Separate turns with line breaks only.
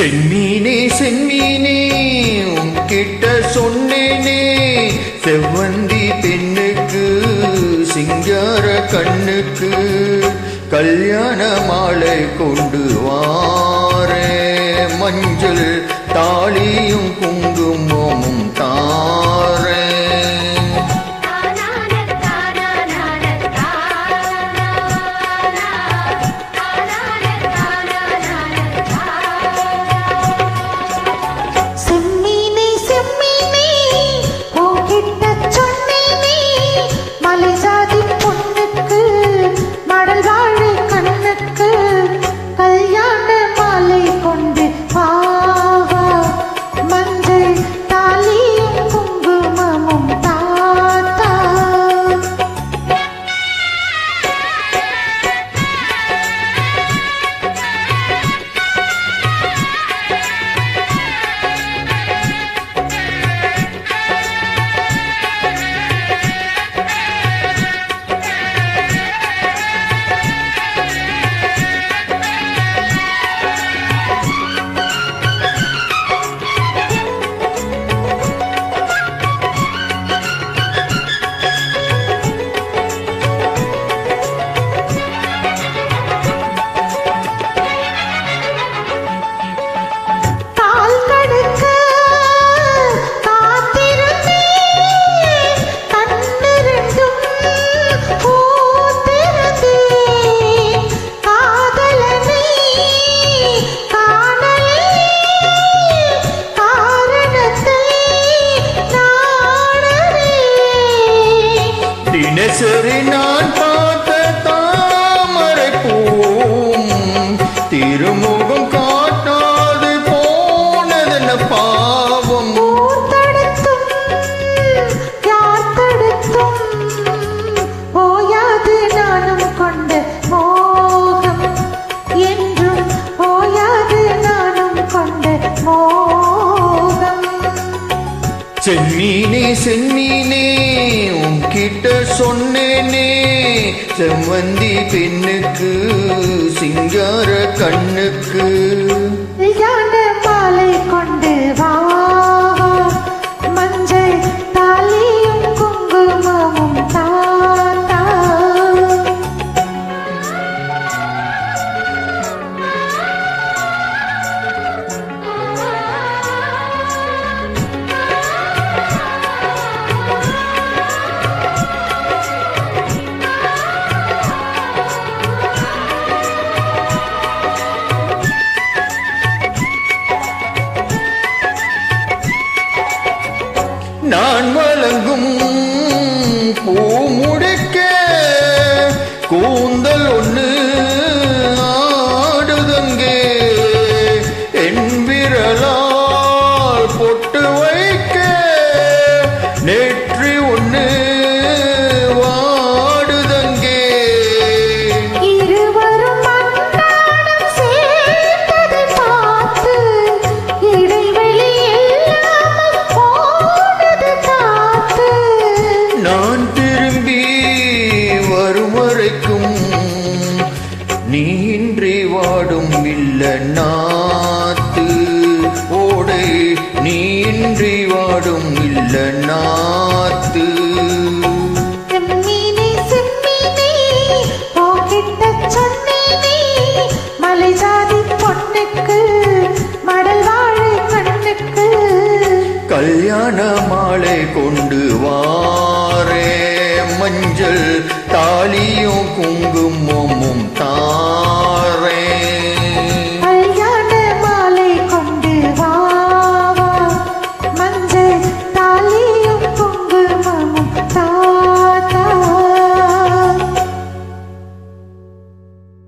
செம்மீனே செம்மீனே உன்கிட்ட சொன்னேனே, செவ்வந்தி பெண்ணுக்கு சிங்கார கண்ணுக்கு கல்யாண மாலை கொண்டு வாரே, மஞ்சள் தாலியும் குங்குமமும் தாரே. தினசரி நான் பார்த்த தாமரை பூவும் திருமுகம் காட்டாது போனதென்ன பாவம்.
ஓயாது நானும் கொண்ட மோகம் என்றும் ஓயாது நானும் கொண்ட மோகம்.
செம்மீனே செம்மீனே உன்கிட்ட சொன்னேனே, செவ்வந்தி பெண்ணுக்கு சிங்கார கண்ணுக்கு
கல்யாண மாலை கொண்டு வா, மஞ்சள் தாலியும் குங்குமமும் தாத்தா.
நான் வழங்கும் பூ முடிக்க கூந்தல் ஒன்று ஆடுதங்கே, என் விரலால் பொட்டு வைக்க நெற்றி ஒன்று வாடுதங்கே.
இருவரும் அன்றாடம் சேர்ந்ததை பார்த்து இடைவெளி இல்லாமல் போனது காத்து.
நான் திரும்பி வரும் வரைக்கும் நீ இன்றி வாடும் இல்ல நாத்து, ஓடை நீ இன்றி வாடும் இல்ல நாத்து.
செம்மீனே செம்மீனே போகிட்ட சொன்னேனே, மலை ஜாதி பொண்ணுக்கு மடல் வாழை கண்ணுக்கு
கல்யாண மாலை கொண்டு